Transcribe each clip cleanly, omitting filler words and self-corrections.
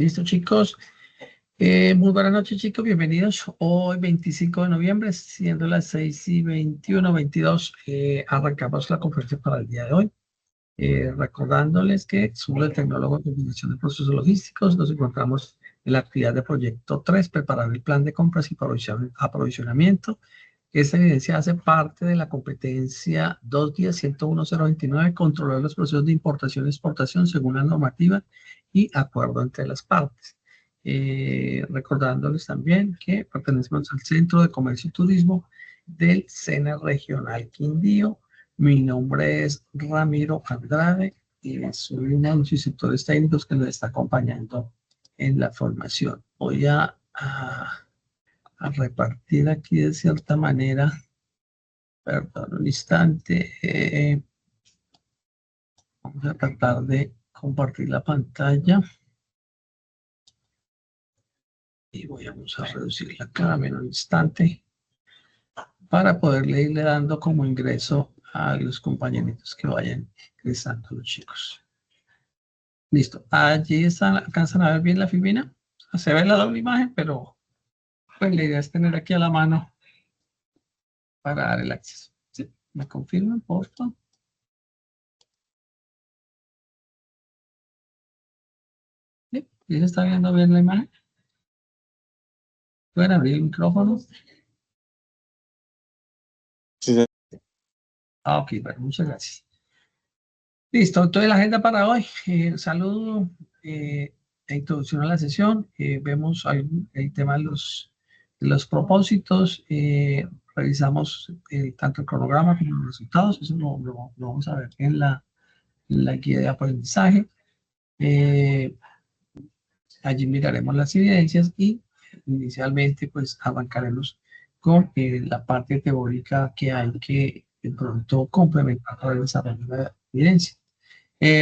Listo, chicos. Muy buenas noches, chicos. Bienvenidos. Hoy, 25 de noviembre, siendo las 6:21, 22, arrancamos la conferencia para el día de hoy. Recordándoles que somos el tecnólogo de coordinación de procesos logísticos. Nos encontramos en la actividad de proyecto 3, preparar el plan de compras y aprovisionamiento. Esta evidencia hace parte de la competencia 2.10.101.029, controlar los procesos de importación y exportación según la normativa y acuerdo entre las partes. Recordándoles también que pertenecemos al Centro de Comercio y Turismo del SENA Regional Quindío. Mi nombre es Ramiro Andrade y soy uno de los instructores técnicos que nos está acompañando en la formación. Voy a repartir aquí de cierta manera, perdón un instante, vamos a tratar de compartir la pantalla y vamos a reducir la cámara un instante para poderle irle dando como ingreso a los compañeritos que vayan ingresando, los chicos. Listo, allí están, alcanzan a ver bien la filmina, se ve la doble imagen, pero pues la idea es tener aquí a la mano para dar el acceso. ¿Sí? ¿Me confirman, por favor? ¿Sí? ¿Sí se está viendo bien la imagen? ¿Pueden abrir el micrófono? Sí. Ok, bueno, muchas gracias. Listo, entonces la agenda para hoy. Saludo e introducción a la sesión. Vemos el tema de los propósitos. Revisamos tanto el cronograma como los resultados. Eso lo vamos a ver en la guía de aprendizaje. Allí miraremos las evidencias y inicialmente pues arrancaremos con la parte teórica que hay que de pronto complementar para el desarrollo de la evidencia.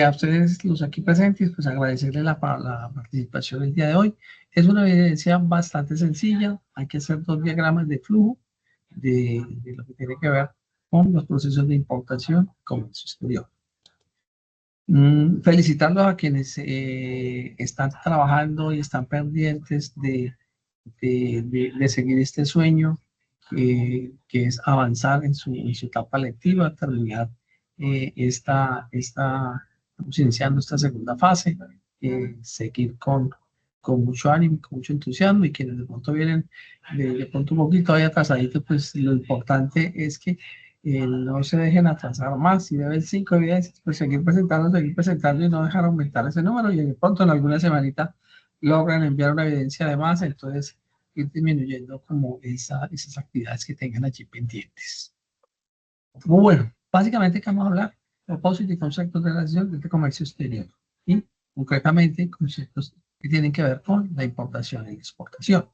A ustedes, los aquí presentes, pues agradecerles la participación el día de hoy. Es una evidencia bastante sencilla. Hay que hacer 2 diagramas de flujo de lo que tiene que ver con los procesos de importación y comercio exterior. Felicitarlos a quienes están trabajando y están pendientes de seguir este sueño, que es avanzar en su etapa lectiva, terminar estamos iniciando esta segunda fase, seguir con mucho ánimo, con mucho entusiasmo, y quienes de pronto vienen de pronto un poquito ahí atrasaditos, pues lo importante es que no se dejen atrasar más. Si deben 5 evidencias, pues seguir presentando y no dejar aumentar ese número, y de pronto en alguna semanita logran enviar una evidencia de más, entonces ir disminuyendo como esas actividades que tengan allí pendientes. Bueno, básicamente, ¿qué vamos a hablar? Propósito y conceptos de relación de comercio exterior, y concretamente conceptos que tienen que ver con la importación y exportación.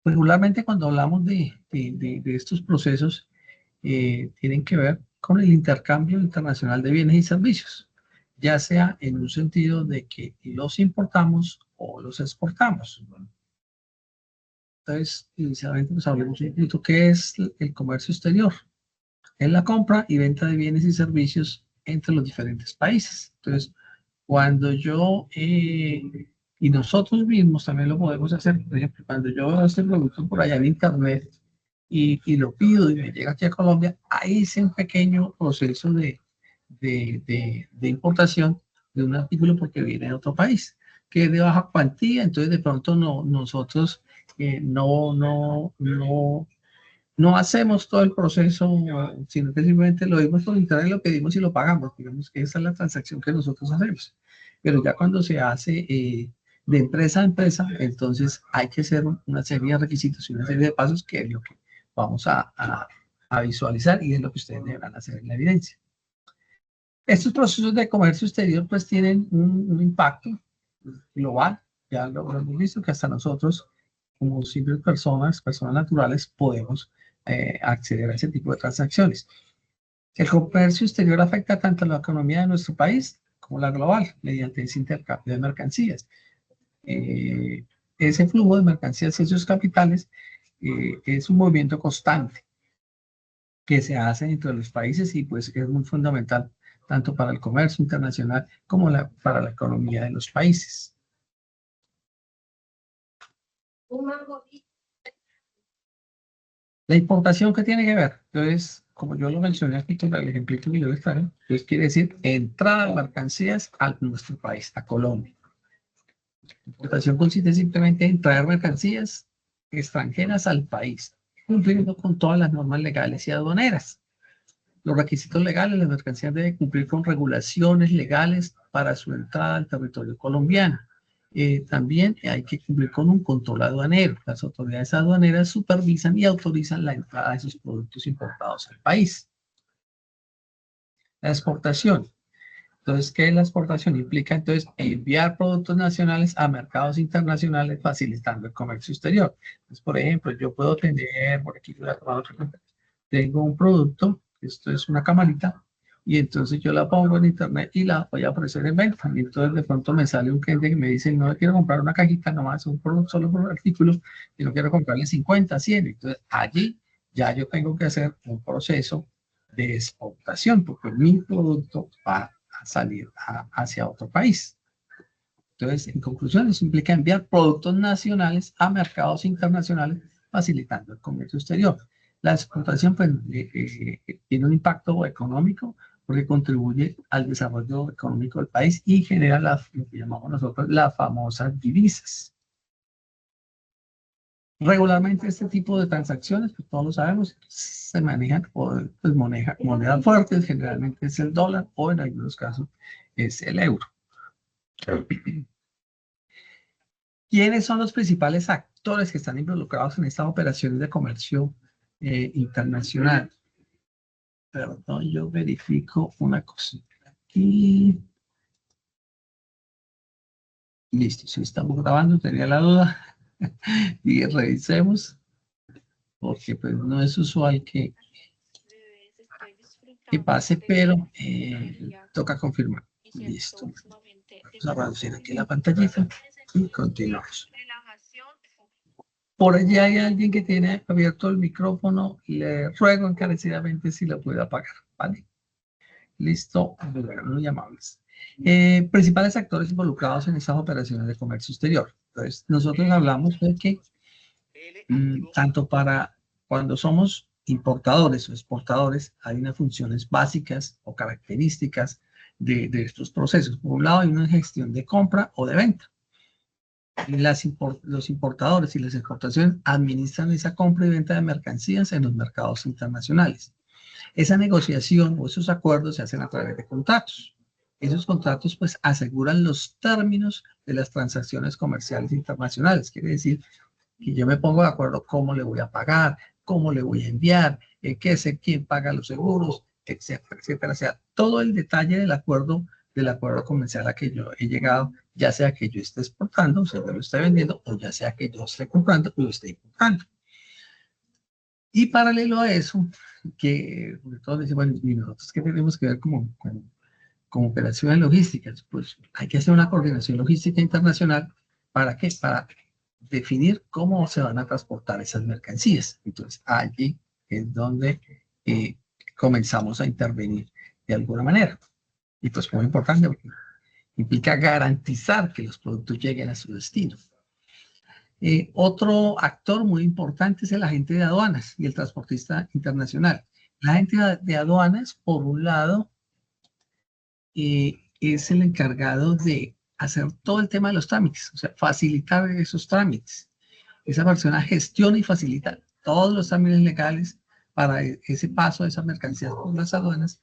Regularmente cuando hablamos de estos procesos, tienen que ver con el intercambio internacional de bienes y servicios, ya sea en un sentido de que los importamos o los exportamos. Entonces, inicialmente pues hablemos un poquito qué es el comercio exterior. Es la compra y venta de bienes y servicios entre los diferentes países. Entonces, cuando yo y nosotros mismos también lo podemos hacer. Por ejemplo, cuando yo veo este producto por allá en internet y lo pido y me llega aquí a Colombia, ahí hice un pequeño proceso de importación de un artículo porque viene de otro país, que es de baja cuantía. Entonces de pronto nosotros no hacemos todo el proceso, sino que simplemente lo dimos por internet, lo pedimos y lo pagamos. Digamos que esa es la transacción que nosotros hacemos. Pero ya cuando se hace de empresa a empresa, entonces hay que hacer una serie de requisitos y una serie de pasos, que es lo que vamos a visualizar, y es lo que ustedes deberán hacer en la evidencia. Estos procesos de comercio exterior pues tienen un impacto global. Ya lo hemos visto, que hasta nosotros, como simples personas naturales, podemos acceder a ese tipo de transacciones. El comercio exterior afecta tanto a la economía de nuestro país como la global, mediante ese intercambio de mercancías. Ese flujo de mercancías y esos capitales es un movimiento constante que se hace entre los países, y pues es muy fundamental tanto para el comercio internacional como para la economía de los países. La importación, ¿qué tiene que ver? Entonces, como yo lo mencioné aquí con el ejemplito que yo les traigo, entonces quiere decir entrada de mercancías a nuestro país, a Colombia. Importación consiste simplemente en traer mercancías extranjeras al país, cumpliendo con todas las normas legales y aduaneras. Los requisitos legales, las mercancías deben cumplir con regulaciones legales para su entrada al territorio colombiano. También hay que cumplir con un control aduanero. Las autoridades aduaneras supervisan y autorizan la entrada de esos productos importados al país. La exportación. Entonces, ¿qué es la exportación? Implica entonces enviar productos nacionales a mercados internacionales facilitando el comercio exterior. Entonces, por ejemplo, yo puedo tener, por aquí voy a tomar otro ejemplo. Tengo un producto, esto es una camarita, y entonces yo la pongo en internet y la voy a ofrecer en venta. Y entonces de pronto me sale un cliente que me dice, no quiero comprar una cajita nomás, un producto solo por artículo, y no quiero comprarle 50, 100. Entonces allí ya yo tengo que hacer un proceso de exportación, porque mi producto va a salir hacia otro país. Entonces, en conclusión, eso implica enviar productos nacionales a mercados internacionales, facilitando el comercio exterior. La exportación pues, tiene un impacto económico porque contribuye al desarrollo económico del país y genera lo que llamamos nosotros las famosas divisas. Regularmente este tipo de transacciones, pues todos lo sabemos, se manejan por pues, monedas fuertes, generalmente es el dólar o en algunos casos es el euro. ¿Quiénes son los principales actores que están involucrados en estas operaciones de comercio internacional? Perdón, yo verifico una cosita aquí. Listo, si estamos grabando, tenía la duda. Y revisemos, porque pues no es usual que pase, pero toca confirmar. Listo. Vamos a reducir aquí la pantallita y continuamos. Por allí hay alguien que tiene abierto el micrófono. Le ruego encarecidamente si lo puede apagar, ¿vale? Listo, muy amables. Principales actores involucrados en estas operaciones de comercio exterior. Entonces, nosotros hablamos de que tanto para cuando somos importadores o exportadores, hay unas funciones básicas o características de estos procesos. Por un lado, hay una gestión de compra o de venta. Los importadores y las exportaciones administran esa compra y venta de mercancías en los mercados internacionales. Esa negociación o esos acuerdos se hacen a través de contratos. Esos contratos pues aseguran los términos de las transacciones comerciales internacionales. Quiere decir que yo me pongo de acuerdo cómo le voy a pagar, cómo le voy a enviar, qué sé quién paga los seguros, etcétera, etcétera. O sea, todo el detalle del acuerdo comercial a que yo he llegado, ya sea que yo esté exportando, o sea, yo lo esté vendiendo, o ya sea que yo esté comprando o lo esté importando. Y paralelo a eso, que todos dicen, bueno, ¿y nosotros qué tenemos que ver como operaciones logísticas? Pues hay que hacer una coordinación logística internacional. ¿Para qué? Para definir cómo se van a transportar esas mercancías. Entonces, allí es donde comenzamos a intervenir de alguna manera. Y pues muy importante, porque implica garantizar que los productos lleguen a su destino. Otro actor muy importante es el agente de aduanas y el transportista internacional. La agente de aduanas, por un lado, es el encargado de hacer todo el tema de los trámites, o sea, facilitar esos trámites. Esa persona gestiona y facilita todos los trámites legales para ese paso de esas mercancías por las aduanas,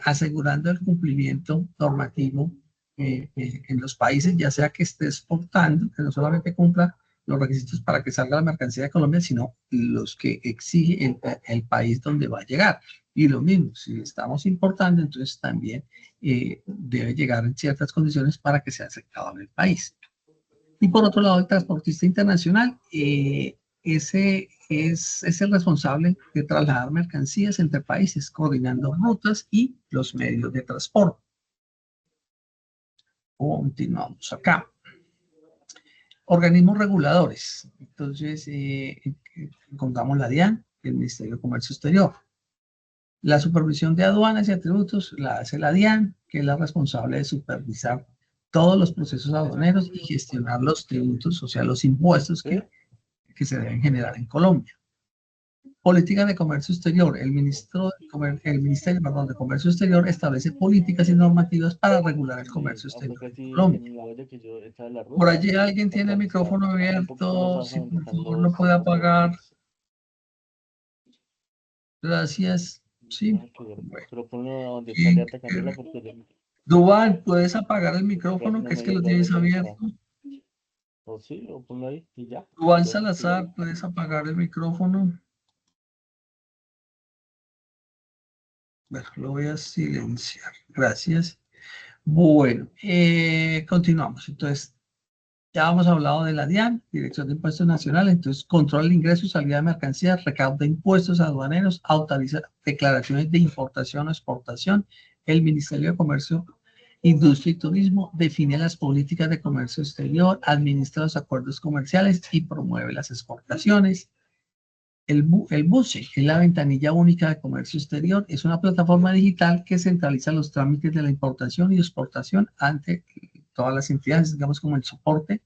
asegurando el cumplimiento normativo en los países, ya sea que esté exportando, que no solamente cumpla los requisitos para que salga la mercancía de Colombia, sino los que exige el país donde va a llegar. Y lo mismo, si estamos importando, entonces también debe llegar en ciertas condiciones para que sea aceptado en el país. Y por otro lado, el transportista internacional, ese es el responsable de trasladar mercancías entre países, coordinando rutas y los medios de transporte. Continuamos acá. Organismos reguladores. Entonces, contamos la DIAN, el Ministerio de Comercio Exterior. La supervisión de aduanas y atributos la hace la DIAN, que es la responsable de supervisar todos los procesos aduaneros y gestionar los tributos, o sea, los impuestos que se deben generar en Colombia. Política de comercio exterior. El Ministerio, perdón, de Comercio Exterior establece políticas y normativas para regular el comercio exterior Aunque en sí, Colombia. en la olla que yo echaba el Por arroz, allí alguien tiene el acá micrófono un poquito más abierto. abajo Si donde por están favor lo puede los apagar. frijoles. Gracias. Sí. Nada que ver. Bueno. Pero ponlo donde está Y, alerta canela porque Dubán, ¿puedes apagar el casi micrófono? no Que es me que dio lo plata tienes para abierto. entrar. O sí, o ponlo ahí y ya. Dubán Yo estoy ahí. Salazar, ¿puedes apagar el micrófono? Bueno, lo voy a silenciar. Gracias. Bueno, continuamos. Entonces, ya hemos hablado de la DIAN, Dirección de Impuestos Nacionales. Entonces, controla el ingreso y salida de mercancías, recauda impuestos aduaneros, autoriza declaraciones de importación o exportación. El Ministerio de Comercio, Industria y Turismo define las políticas de comercio exterior, administra los acuerdos comerciales y promueve las exportaciones. El BUSE, que es la Ventanilla Única de Comercio Exterior, es una plataforma digital que centraliza los trámites de la importación y exportación ante todas las entidades, digamos como el soporte.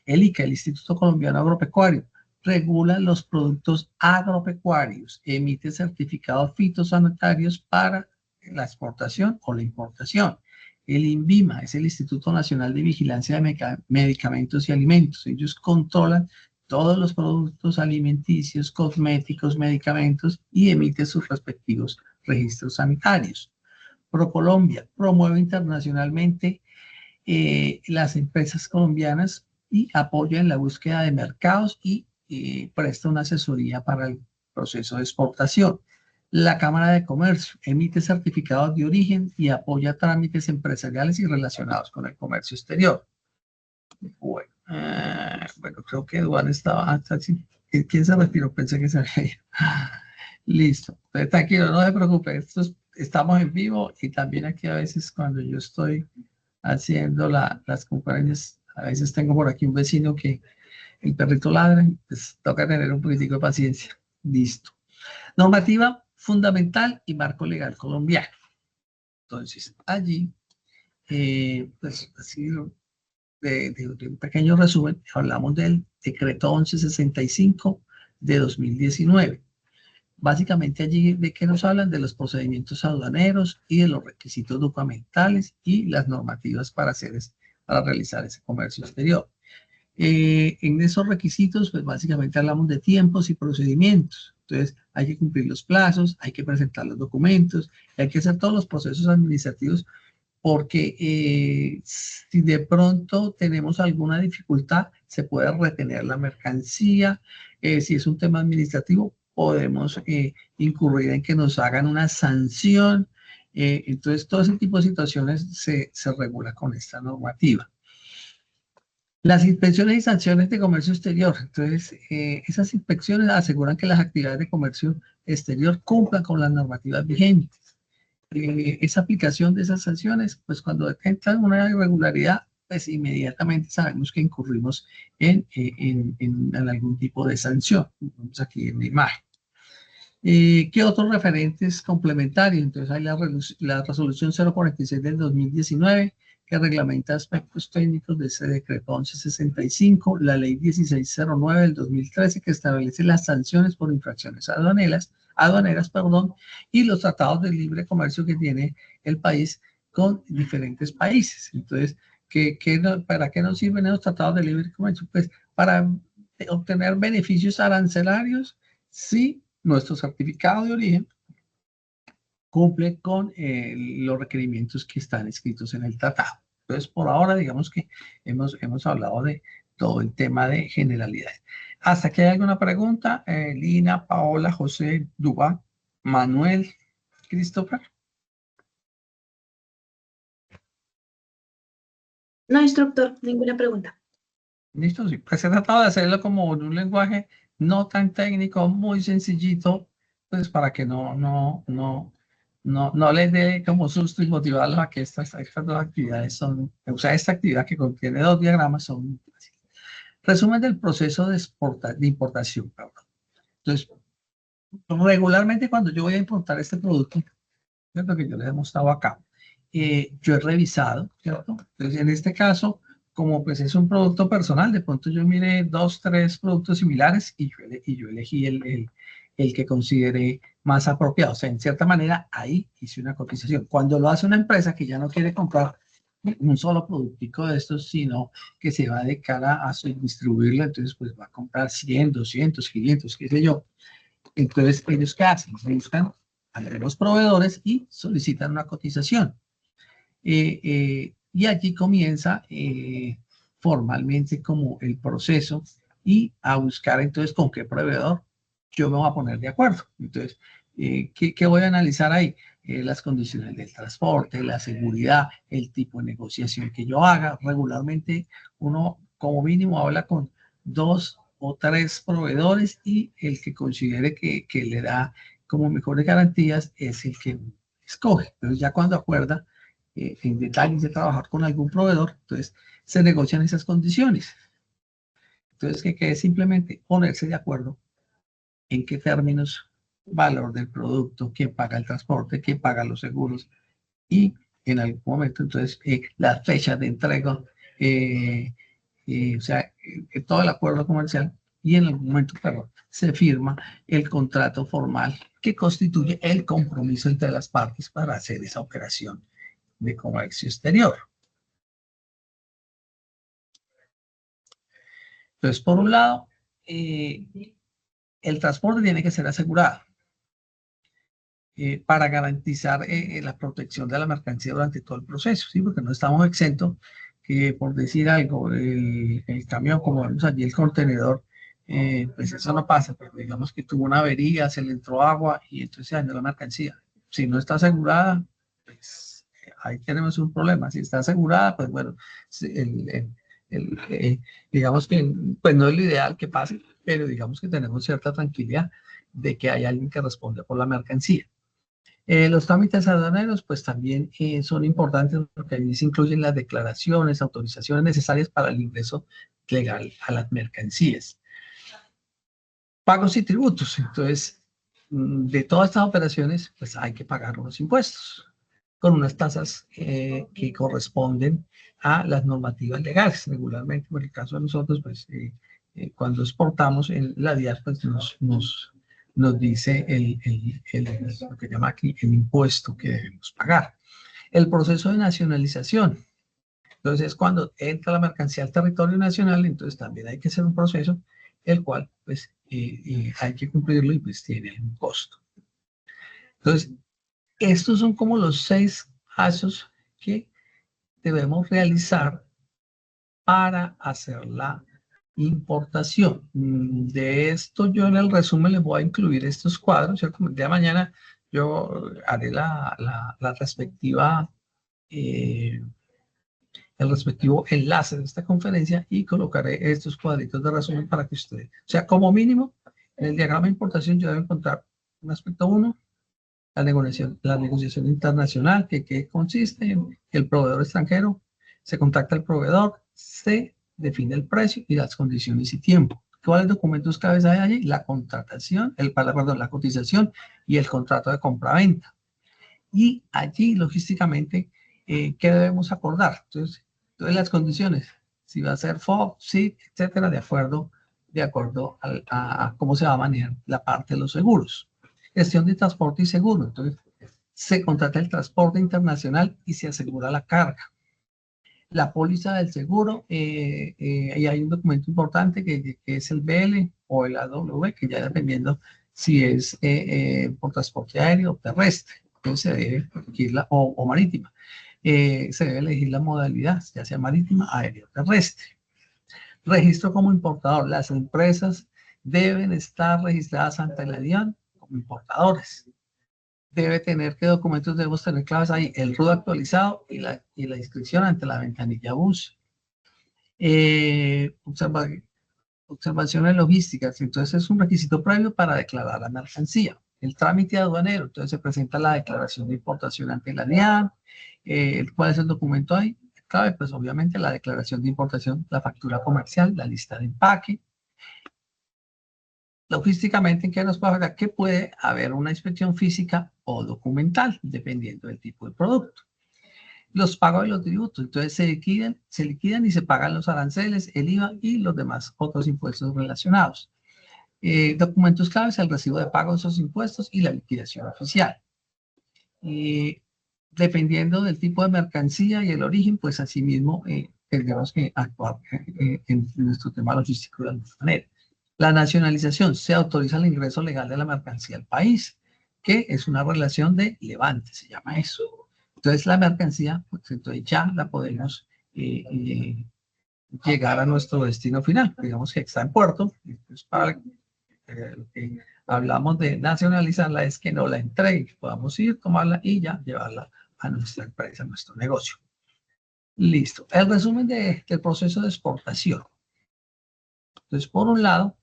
El ICA, el Instituto Colombiano Agropecuario, regula los productos agropecuarios, emite certificados fitosanitarios para la exportación o la importación. El INVIMA es el Instituto Nacional de Vigilancia de Medicamentos y Alimentos. Ellos controlan todos los productos alimenticios, cosméticos, medicamentos y emite sus respectivos registros sanitarios. ProColombia promueve internacionalmente las empresas colombianas y apoya en la búsqueda de mercados y presta una asesoría para el proceso de exportación. La Cámara de Comercio emite certificados de origen y apoya trámites empresariales y relacionados con el comercio exterior. Bueno, bueno creo que Eduardo estaba hasta así. ¿Quién se retiró? Pensé que se había ido. Listo. Entonces, tranquilo, no se preocupe. Estamos en vivo y también aquí a veces cuando yo estoy haciendo las conferencias, a veces tengo por aquí un vecino que el perrito ladra, pues toca tener un poquitico de paciencia. Listo. Normativa fundamental y marco legal colombiano. Entonces, allí, pues así de un pequeño resumen, hablamos del decreto 1165 de 2019. Básicamente allí de que nos hablan de los procedimientos aduaneros y de los requisitos documentales y las normativas para realizar ese comercio exterior. En esos requisitos, pues básicamente hablamos de tiempos y procedimientos. Entonces, hay que cumplir los plazos, hay que presentar los documentos, hay que hacer todos los procesos administrativos porque si de pronto tenemos alguna dificultad, se puede retener la mercancía. Si es un tema administrativo, podemos incurrir en que nos hagan una sanción. Entonces, todo ese tipo de situaciones se regula con esta normativa. Las inspecciones y sanciones de comercio exterior. Entonces, esas inspecciones aseguran que las actividades de comercio exterior cumplan con las normativas vigentes. Esa aplicación de esas sanciones, pues cuando detectan una irregularidad, pues inmediatamente sabemos que incurrimos en algún tipo de sanción. Vamos aquí en la imagen. ¿Qué otros referentes complementarios? Entonces hay la resolución 046 del 2019 que reglamenta aspectos técnicos de ese decreto 1165, la ley 1609 del 2013 que establece las sanciones por infracciones aduaneras, perdón, y los tratados de libre comercio que tiene el país con diferentes países. Entonces, ¿para qué nos sirven esos tratados de libre comercio? Pues para obtener beneficios arancelarios, sí, nuestro certificado de origen cumple con los requerimientos que están escritos en el tratado. Entonces, por ahora, digamos que hemos hablado de todo el tema de generalidades. ¿Hasta aquí hay alguna pregunta? Lina, Paola, José, Dubá, Manuel, Christopher. No, instructor, ninguna pregunta. Listo, sí. Pues he tratado de hacerlo como en un lenguaje no tan técnico, muy sencillito, pues para que no les dé como susto y motivarlos a que estas dos actividades son, o sea, esta actividad que contiene dos diagramas son muy fáciles. Resumen del proceso de importación, perdón. Entonces, Regularmente cuando yo voy a importar este producto, ¿cierto? Que yo les he mostrado acá, yo he revisado, ¿cierto? Entonces, en este caso, como pues es un producto personal, de pronto yo miré 2, 3 productos similares y yo elegí el que consideré más apropiado. O sea, en cierta manera, ahí hice una cotización. Cuando lo hace una empresa que ya no quiere comprar un solo productico de estos, sino que se va de cara a distribuirlo, entonces pues va a comprar 100, 200, 500, qué sé yo. Entonces, ¿ellos qué hacen? Buscan a los proveedores y solicitan una cotización. Y allí comienza formalmente como el proceso y a buscar entonces con qué proveedor yo me voy a poner de acuerdo. Entonces, ¿qué voy a analizar ahí? Las condiciones del transporte, la seguridad, el tipo de negociación que yo haga. Regularmente uno como mínimo habla con 2 o 3 proveedores y el que considere que le da como mejores garantías es el que escoge. Entonces ya cuando acuerda en detalles de trabajar con algún proveedor, entonces se negocian esas condiciones. Entonces, que es simplemente ponerse de acuerdo en qué términos, valor del producto, quién paga el transporte, quién paga los seguros y en algún momento, entonces, las fechas de entrega, o sea, todo el acuerdo comercial y en algún momento, perdón, se firma el contrato formal que constituye el compromiso entre las partes para hacer esa operación de comercio exterior. Entonces, por un lado, el transporte tiene que ser asegurado para garantizar la protección de la mercancía durante todo el proceso, ¿sí? Porque no estamos exentos que, por decir algo, el camión, como vemos allí, el contenedor, pues eso no pasa, pero digamos que tuvo una avería, se le entró agua y entonces se dañó la mercancía. Si no está asegurada, pues ahí tenemos un problema. Si está asegurada, pues bueno, digamos que pues no es lo ideal que pase, pero digamos que tenemos cierta tranquilidad de que hay alguien que responde por la mercancía. Los trámites aduaneros pues también son importantes porque allí se incluyen las declaraciones, autorizaciones necesarias para el ingreso legal a las mercancías. Pagos y tributos. Entonces, de todas estas operaciones pues hay que pagar unos impuestos con unas tasas que corresponden a las normativas legales. Regularmente, en el caso de nosotros, pues cuando exportamos en la DIAN, pues nos dice lo que llama aquí el impuesto que debemos pagar. El proceso de nacionalización. Entonces, cuando entra la mercancía al territorio nacional, entonces también hay que hacer un proceso, el cual pues hay que cumplirlo y pues tiene un costo. Entonces, estos son como los 6 pasos que debemos realizar para hacer la importación. De esto yo en el resumen les voy a incluir estos cuadros, ¿cierto? El día de mañana yo haré la respectiva, el respectivo enlace de esta conferencia y colocaré estos cuadritos de resumen para que ustedes, o sea, como mínimo, en el diagrama de importación yo debo encontrar un aspecto 1, la negociación internacional, que consiste en que el proveedor extranjero se contacta al proveedor, se define el precio y las condiciones y tiempo. ¿Cuáles documentos claves hay allí? La contratación, la cotización y el contrato de compra-venta. Y allí, logísticamente, ¿qué debemos acordar? Entonces, las condiciones, si va a ser FOB, SIT, etcétera, de acuerdo a cómo se va a manejar la parte de los seguros. Gestión de transporte y seguro. Entonces, se contrata el transporte internacional y se asegura la carga. La póliza del seguro, y hay un documento importante que es el BL o el AW, que ya dependiendo si es por transporte aéreo o terrestre, entonces se debe elegir o marítima. Se debe elegir la modalidad, ya sea marítima, aérea o terrestre. Registro como importador. Las empresas deben estar registradas ante la DIAN como importadores. Debe tener, ¿qué documentos debemos tener claves ahí? El RUD actualizado y la inscripción ante la ventanilla BUS. Observaciones logísticas. Entonces es un requisito previo para declarar la mercancía. El trámite aduanero. Entonces se presenta la declaración de importación ante la DIAN. ¿Cuál es el documento ahí? Clave, pues obviamente la declaración de importación, la factura comercial, la lista de empaque. logísticamente, ¿en qué nos puede afectar? Que puede haber una inspección física o documental, dependiendo del tipo de producto. Los pagos de los tributos, entonces se liquidan y se pagan los aranceles, el IVA y los demás otros impuestos relacionados. Documentos claves, el recibo de pago de esos impuestos y la liquidación oficial. Dependiendo del tipo de mercancía y el origen, pues asimismo tendremos que actuar en nuestro tema logístico de alguna manera. La nacionalización, se autoriza el ingreso legal de la mercancía al país, que es una relación de levante, se llama eso. Entonces la mercancía, pues entonces ya la podemos llegar a nuestro destino final. Digamos que está en puerto, pues para lo que hablamos de nacionalizarla es que no la entregue, podamos ir, tomarla y ya llevarla a nuestra empresa, a nuestro negocio. Listo. El resumen del proceso de exportación. Entonces, por un lado,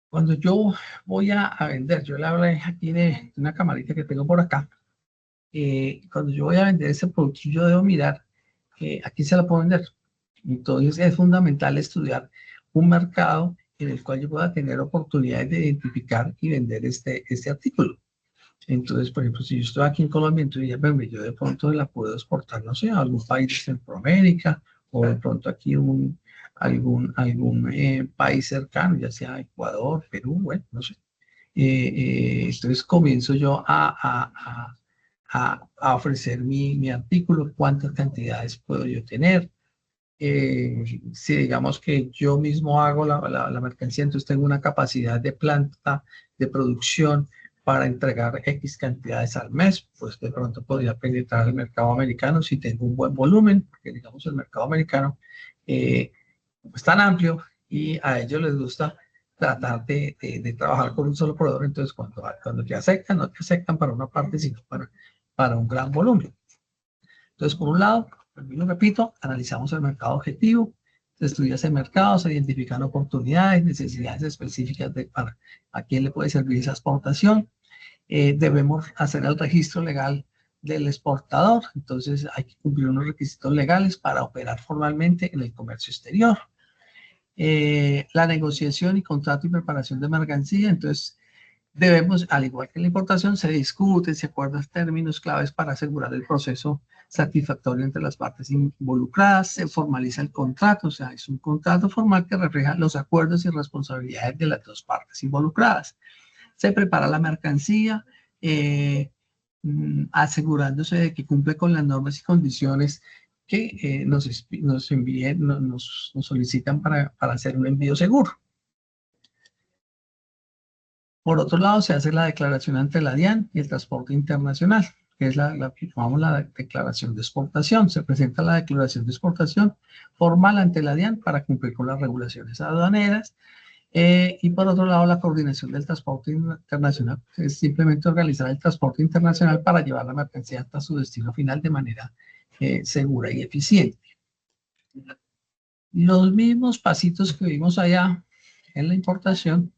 cuando yo voy a vender, yo le hablé aquí de una camarita que tengo por acá. Cuando yo voy a vender ese producto, yo debo mirar a quién se la puedo vender. Entonces, es fundamental estudiar un mercado en el cual yo pueda tener oportunidades de identificar y vender este artículo. Entonces, por ejemplo, si yo estoy aquí en Colombia, entonces ya, bueno, yo de pronto la puedo exportar, no sé, a algún país de Centroamérica o de pronto aquí algún país cercano, ya sea Ecuador, Perú, bueno, no sé. Entonces comienzo yo a ofrecer mi artículo, cuántas cantidades puedo yo tener. Si digamos que yo mismo hago la mercancía, entonces tengo una capacidad de planta de producción para entregar X cantidades al mes, pues de pronto podría penetrar el mercado americano si tengo un buen volumen, porque digamos el mercado americano es tan amplio y a ellos les gusta tratar de trabajar con un solo proveedor, entonces cuando te aceptan, no te aceptan para una parte, sino para un gran volumen. Entonces, por un lado, lo repito, analizamos el mercado objetivo, se estudia ese mercado, se identifican oportunidades, necesidades específicas para a quién le puede servir esa exportación. Debemos hacer el registro legal del exportador, entonces hay que cumplir unos requisitos legales para operar formalmente en el comercio exterior. La negociación y contrato y preparación de mercancía, entonces debemos, al igual que la importación, se discute, se acuerdan términos claves para asegurar el proceso satisfactorio entre las partes involucradas, se formaliza el contrato, o sea, es un contrato formal que refleja los acuerdos y responsabilidades de las dos partes involucradas. Se prepara la mercancía, asegurándose de que cumple con las normas y condiciones que nos envíen, nos solicitan para hacer un envío seguro. Por otro lado, se hace la declaración ante la DIAN y el transporte internacional, que es la que llamamos la declaración de exportación. Se presenta la declaración de exportación formal ante la DIAN para cumplir con las regulaciones aduaneras. Y por otro lado, la coordinación del transporte internacional es simplemente organizar el transporte internacional para llevar la mercancía hasta su destino final de manera segura y eficiente. Los mismos pasitos que vimos allá en la importación.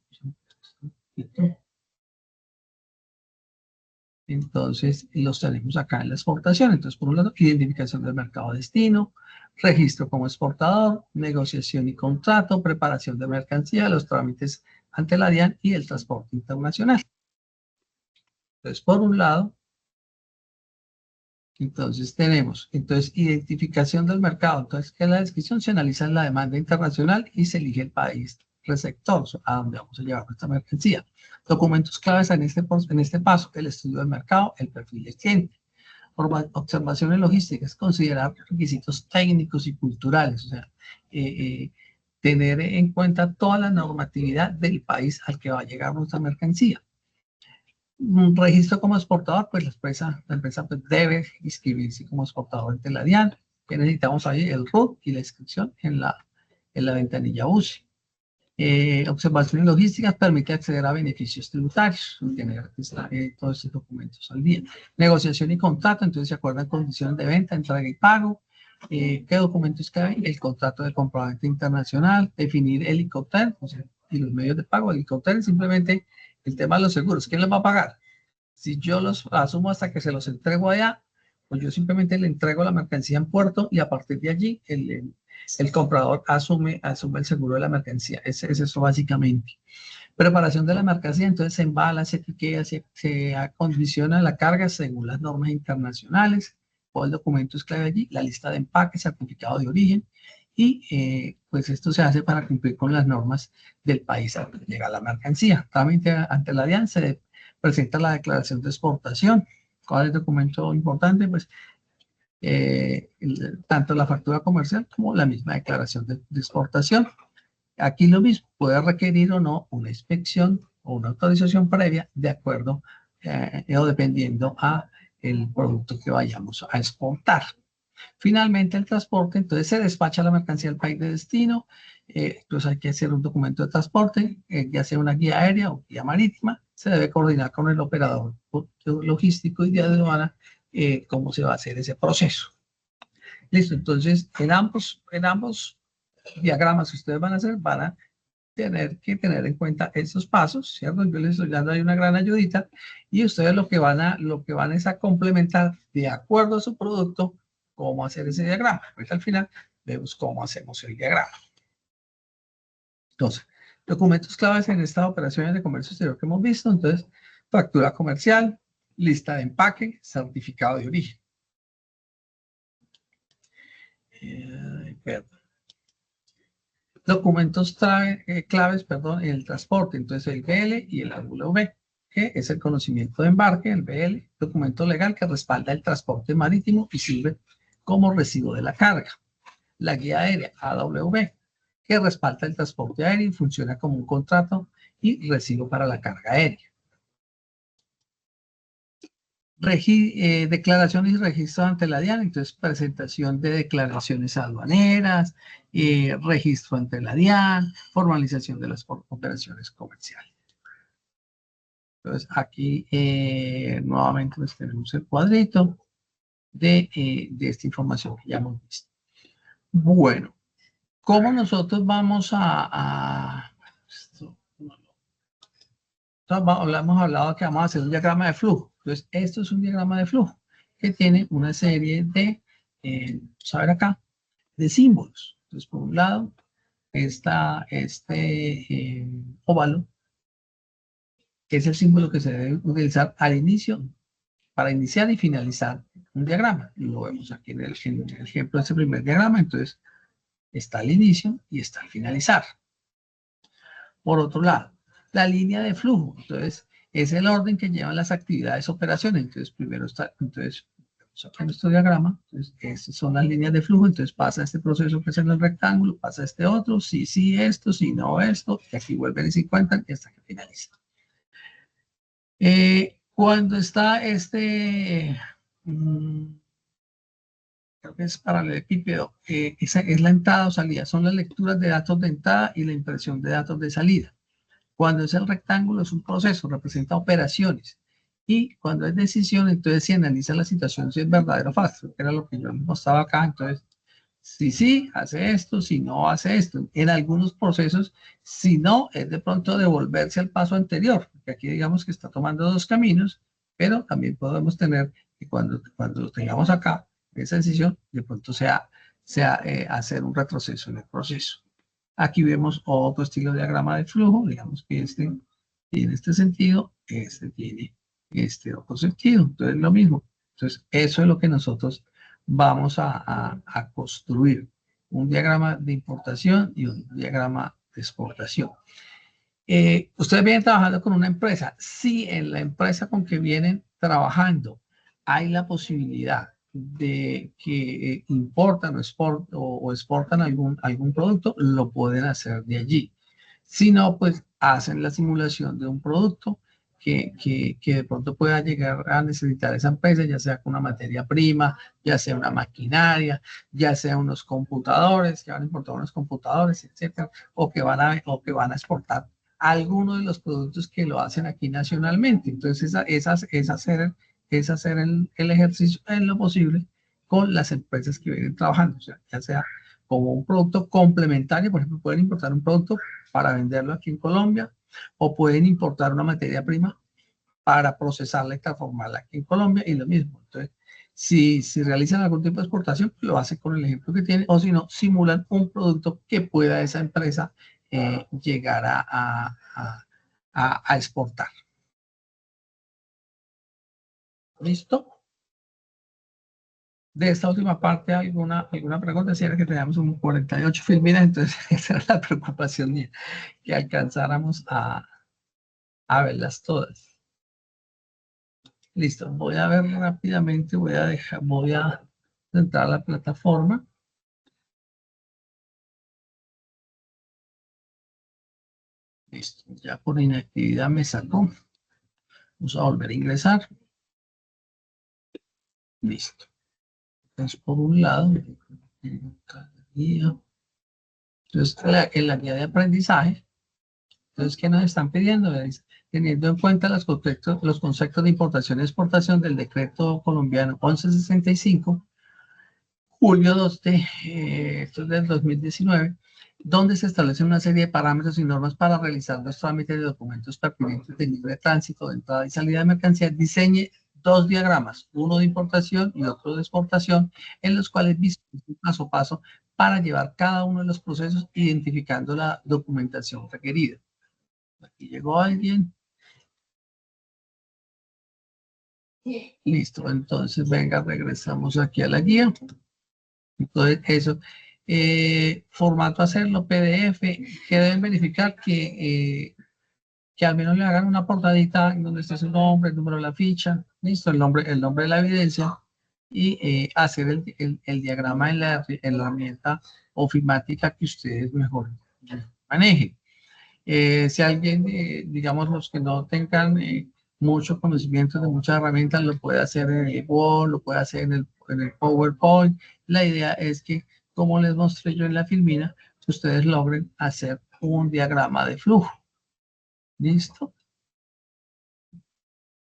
Entonces, los tenemos acá en la exportación. Entonces, por un lado, identificación del mercado destino, registro como exportador, negociación y contrato, preparación de mercancía, los trámites ante la DIAN y el transporte internacional. Entonces, por un lado, tenemos identificación del mercado. Entonces, en la descripción se analiza la demanda internacional y se elige el país receptor a donde vamos a llevar nuestra mercancía. Documentos claves en este paso: el estudio del mercado, el perfil del cliente. Observaciones logísticas, considerar requisitos técnicos y culturales, o sea, tener en cuenta toda la normatividad del país al que va a llegar nuestra mercancía. Un registro como exportador, pues la empresa pues, debe inscribirse como exportador ante la DIAN, que necesitamos ahí el RUT y la inscripción en la ventanilla UCI. Observaciones logísticas permite acceder a beneficios tributarios, tener todos estos documentos al día. Negociación y contrato, entonces se acuerdan condiciones de venta, entrega y pago. ¿Qué documentos caben? El contrato de compraventa internacional, definir el helicóptero, o sea, y los medios de pago. El helicóptero es simplemente el tema de los seguros. ¿Quién los va a pagar? Si yo los asumo hasta que se los entrego allá, pues yo simplemente le entrego la mercancía en puerto y a partir de allí el comprador asume el seguro de la mercancía. Es eso básicamente. Preparación de la mercancía, entonces se embala, se etiqueta, se acondiciona la carga según las normas internacionales. Todo el documento es clave allí, la lista de empaque, certificado de origen, y pues esto se hace para cumplir con las normas del país al que llega la mercancía. Trámite ante la DIAN se presenta la declaración de exportación. ¿Cuál es el documento importante? Pues tanto la factura comercial como la misma declaración de exportación. Aquí lo mismo, puede requerir o no una inspección o una autorización previa de acuerdo o dependiendo a el producto que vayamos a exportar. Finalmente, el transporte, entonces se despacha la mercancía al país de destino, entonces hay que hacer un documento de transporte, ya sea una guía aérea o guía marítima, se debe coordinar con el operador logístico y de aduana cómo se va a hacer ese proceso. Listo, entonces en ambos diagramas que ustedes van a hacer, van a tener que tener en cuenta esos pasos, ¿cierto? Yo les estoy dando ahí una gran ayudita y ustedes lo que van es a complementar de acuerdo a su producto cómo hacer ese diagrama. Pues al final vemos cómo hacemos el diagrama. Entonces, documentos claves en estas operaciones de comercio exterior que hemos visto. Entonces, factura comercial, lista de empaque, certificado de origen. Perdón. Documentos claves, perdón, en el transporte, entonces el BL y el AW, que es el conocimiento de embarque, el BL, documento legal que respalda el transporte marítimo y sirve como recibo de la carga. La guía aérea, AW, que respalda el transporte aéreo y funciona como un contrato y recibo para la carga aérea. Declaraciones y registro ante la DIAN, entonces presentación de declaraciones aduaneras, registro ante la DIAN, formalización de las operaciones comerciales. Entonces aquí nuevamente pues, tenemos el cuadrito de esta información que ya hemos visto. Bueno, ¿cómo nosotros vamos hemos hablado que vamos a hacer un diagrama de flujo. Entonces, esto es un diagrama de flujo que tiene una serie de, vamos a ver acá, de símbolos. Entonces, por un lado, está este óvalo, que es el símbolo que se debe utilizar al inicio, para iniciar y finalizar un diagrama. Y lo vemos aquí en el ejemplo de este primer diagrama. Entonces, está el inicio y está el finalizar. Por otro lado, la línea de flujo, entonces, es el orden que llevan las actividades operaciones. Entonces, primero está, entonces, aquí en nuestro diagrama, entonces, estas son las líneas de flujo, entonces pasa este proceso que es en el rectángulo, pasa este otro, sí, sí, esto, sí, no, esto, y aquí vuelven y se cuentan hasta que finaliza. Cuando está creo que es paralelepípedo, esa es la entrada o salida, son las lecturas de datos de entrada y la impresión de datos de salida. Cuando es el rectángulo es un proceso, representa operaciones. Y cuando es decisión, entonces se analiza la situación si es verdadero o falso, que era lo que yo mostraba acá. Entonces, si sí, hace esto, si no, hace esto. En algunos procesos, si no, es de pronto devolverse al paso anterior, porque aquí digamos que está tomando dos caminos, pero también podemos tener que cuando lo tengamos acá, esa decisión, de pronto sea hacer un retroceso en el proceso. Aquí vemos otro estilo de diagrama de flujo, digamos que este tiene este sentido, este tiene este otro sentido, entonces lo mismo. Entonces eso es lo que nosotros vamos a construir, un diagrama de importación y un diagrama de exportación. Ustedes vienen trabajando con una empresa, si en la empresa con que vienen trabajando hay la posibilidad de que importan o exportan algún producto, lo pueden hacer de allí. Si no, pues hacen la simulación de un producto que de pronto pueda llegar a necesitar esa empresa, ya sea con una materia prima, ya sea una maquinaria, ya sea unos computadores, que van a importar unos computadores, etcétera, o que van a exportar algunos de los productos que lo hacen aquí nacionalmente. Entonces, es hacer el ejercicio en lo posible con las empresas que vienen trabajando, o sea, ya sea como un producto complementario, por ejemplo, pueden importar un producto para venderlo aquí en Colombia, o pueden importar una materia prima para procesarla y transformarla aquí en Colombia, y lo mismo. Entonces, si realizan algún tipo de exportación, lo hacen con el ejemplo que tienen, o si no, simulan un producto que pueda esa empresa llegar a exportar. ¿Listo? De esta última parte, ¿alguna pregunta? Si era que teníamos un 48 filminas, entonces esa era la preocupación mía, que alcanzáramos a verlas todas. Listo, voy a ver rápidamente, voy a entrar a la plataforma. Listo, ya por inactividad me sacó. Vamos a volver a ingresar. Listo. Entonces, por un lado, entonces en la guía de aprendizaje, entonces, ¿qué nos están pidiendo? Es, teniendo en cuenta los conceptos de importación y exportación del decreto colombiano 1165, julio 2 esto es del 2019, donde se establecen una serie de parámetros y normas para realizar los trámites de documentos pertinentes de libre tránsito, de entrada y salida de mercancías. Diseñe 2 diagramas, uno de importación y otro de exportación, en los cuales visualice paso a paso para llevar cada uno de los procesos, identificando la documentación requerida. Aquí llegó alguien. Listo, entonces venga, regresamos aquí a la guía. Entonces, eso. Formato hacerlo, PDF, que deben verificar que al menos le hagan una portadita en donde esté su nombre, el número de la ficha, listo, el nombre de la evidencia, y hacer el diagrama en la herramienta ofimática que ustedes mejor manejen. Si alguien, digamos, los que no tengan mucho conocimiento de muchas herramientas, lo puede hacer en el Word, lo puede hacer en el PowerPoint. La idea es que, como les mostré yo en la filmina, ustedes logren hacer un diagrama de flujo. ¿Listo?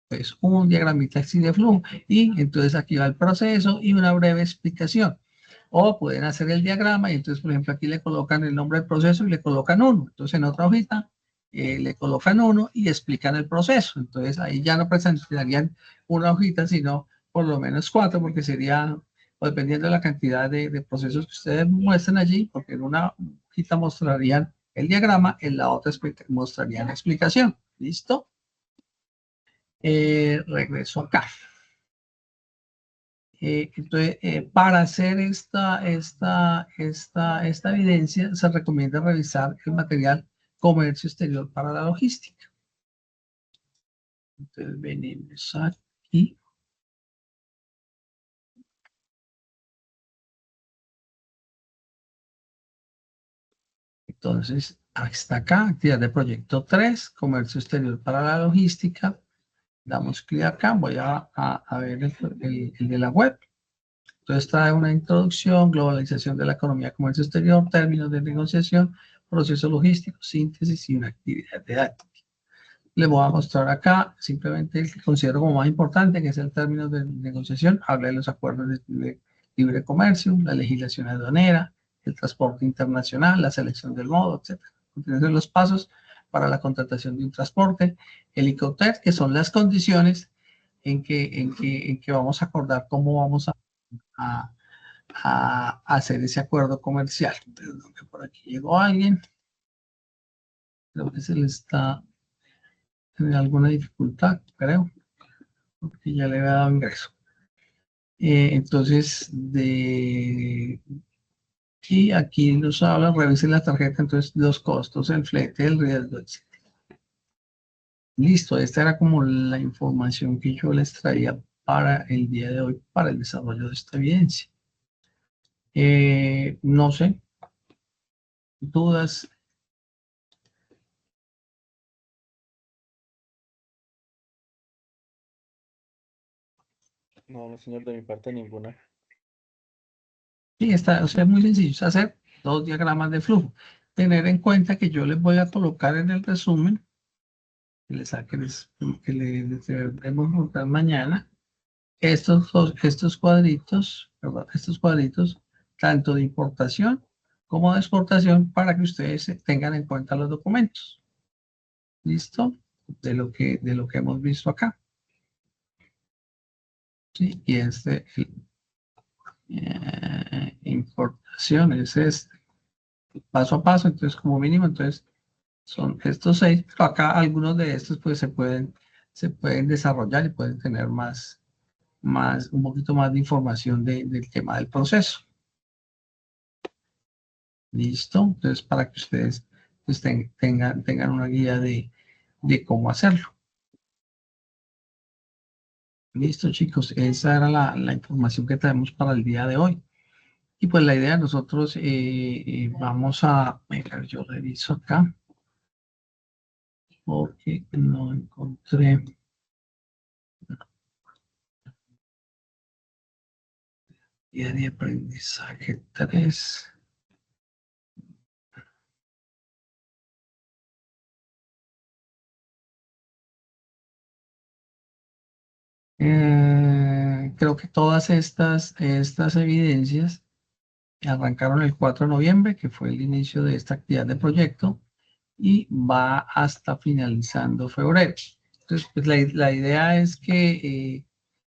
Pues un diagramita así de flujo. Y entonces aquí va el proceso y una breve explicación. O pueden hacer el diagrama y entonces, por ejemplo, aquí le colocan el nombre del proceso y le colocan 1. Entonces, en otra hojita le colocan 1 y explican el proceso. Entonces, ahí ya no presentarían una hojita, sino por lo menos 4, porque sería, o dependiendo de la cantidad de procesos que ustedes muestren allí, porque en una hojita mostrarían el diagrama, en la otra mostrarían la explicación. ¿Listo? Regreso acá. Entonces, para hacer esta evidencia, se recomienda revisar el material Comercio Exterior para la Logística. Entonces, venimos aquí. Entonces, hasta acá, actividad de proyecto 3, Comercio Exterior para la Logística. Damos clic acá, voy a ver el de la web. Entonces trae una introducción, globalización de la economía, comercio exterior, términos de negociación, proceso logístico, síntesis y una actividad didáctica. Le voy a mostrar acá simplemente el que considero como más importante, que es el término de negociación. Habla de los acuerdos de libre comercio, la legislación aduanera, el transporte internacional, la selección del modo, etc. Continuación los pasos para la contratación de un transporte, el ICOTER, que son las condiciones en que vamos a acordar cómo vamos a hacer ese acuerdo comercial. Perdón, que por aquí llegó alguien. Creo que se le está teniendo alguna dificultad, creo, porque ya le había dado ingreso. Entonces, y aquí nos habla, revisen la tarjeta, entonces los costos, el flete, el riesgo, etc. Listo, esta era como la información que yo les traía para el día de hoy, para el desarrollo de esta evidencia. No sé, dudas. No, señor, de mi parte ninguna. Sí, está, o sea, es muy sencillo, es hacer 2 diagramas de flujo. Tener en cuenta que yo les voy a colocar en el resumen, que les debemos mostrar mañana, estos cuadritos, ¿verdad? Estos cuadritos, tanto de importación como de exportación, para que ustedes tengan en cuenta los documentos. ¿Listo? De lo que hemos visto acá. ¿Sí? Y importación es paso a paso, entonces como mínimo, entonces Son estos 6, pero acá algunos de estos pues se pueden desarrollar y pueden tener un poquito más de información del tema del proceso. ¿Listo? Entonces, para que ustedes pues, tengan una guía de cómo hacerlo. Listo, chicos. Esa era la información que tenemos para el día de hoy. Y pues la idea de nosotros, vamos a, mira, yo reviso acá, porque no encontré. Guía de aprendizaje 3. Creo que todas estas evidencias arrancaron el 4 de noviembre, que fue el inicio de esta actividad de proyecto, y va hasta finalizando febrero. Entonces, pues la idea es que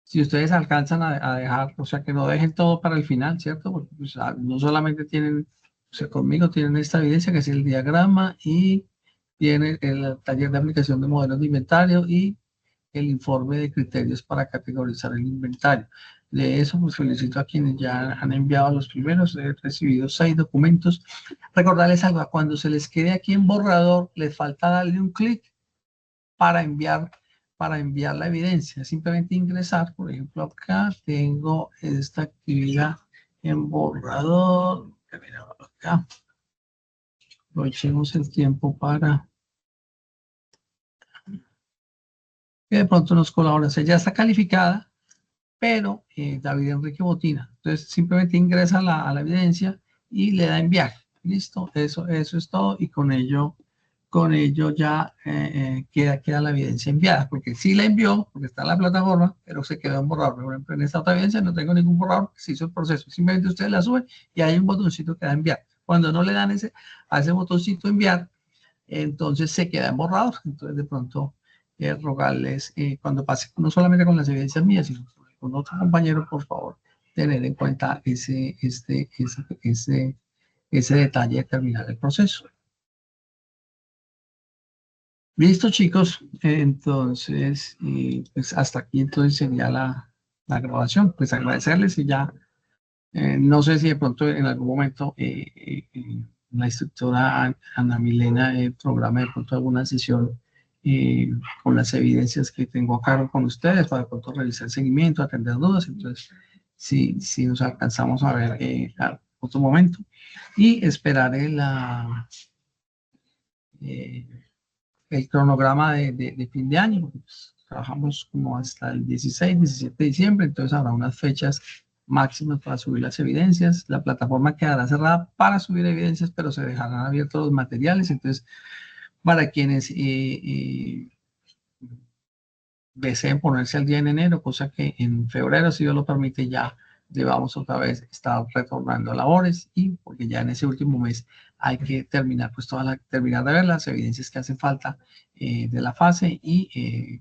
si ustedes alcanzan a dejar, o sea, que no dejen todo para el final, ¿cierto? Porque pues, no solamente tienen, o sea, conmigo tienen esta evidencia que es el diagrama y tienen el taller de aplicación de modelos de inventario y el informe de criterios para categorizar el inventario. De eso, pues felicito a quienes ya han enviado los primeros. He recibido 6 documentos. Recordarles algo, cuando se les quede aquí en borrador, les falta darle un clic para enviar la evidencia. Simplemente ingresar, por ejemplo, acá tengo esta actividad en borrador. Acá. Aprovechemos el tiempo para que de pronto nos colaboren. Ya está calificada, pero David Enrique Botina. Entonces simplemente ingresa a la evidencia y le da enviar. Listo, eso es todo y con ello ya queda la evidencia enviada, porque sí la envió, porque está en la plataforma, pero se quedó en borrador. Por ejemplo, en esta otra evidencia no tengo ningún borrador, se hizo el proceso. Simplemente ustedes la suben y hay un botoncito que da enviar. Cuando no le dan a ese botoncito enviar, entonces se queda en borrador. Entonces de pronto rogarles cuando pase no solamente con las evidencias mías, sino con otros compañeros, por favor, tener en cuenta ese detalle de terminar el proceso. Listo, chicos. Entonces, pues hasta aquí entonces sería la grabación. Pues agradecerles y ya, no sé si de pronto en algún momento la instructora Ana Milena programa de pronto alguna sesión con las evidencias que tengo acá con ustedes para de pronto realizar el seguimiento, atender dudas. Entonces, si nos alcanzamos a ver a otro momento y esperaré el cronograma de fin de año. Pues, trabajamos como hasta el 16, 17 de diciembre, entonces habrá unas fechas máximas para subir las evidencias. La plataforma quedará cerrada para subir evidencias, pero se dejarán abiertos los materiales. Entonces, para quienes deseen ponerse al día en enero, cosa que en febrero, si Dios lo permite, ya debamos otra vez estar retornando a labores y porque ya en ese último mes hay que terminar, pues terminar de ver las evidencias que hacen falta de la fase y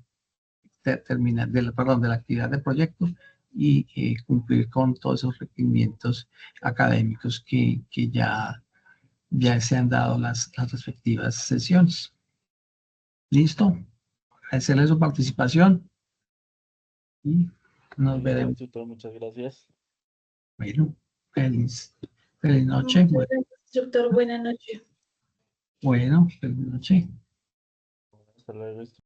terminar, de la actividad de proyecto y cumplir con todos esos requerimientos académicos que ya se han dado las respectivas sesiones. ¿Listo? Agradecerle su participación y nos veremos. Muchas gracias. Bueno, feliz noche. Muchas gracias, instructor. Buenas noches. Bueno, feliz noche. Hasta luego.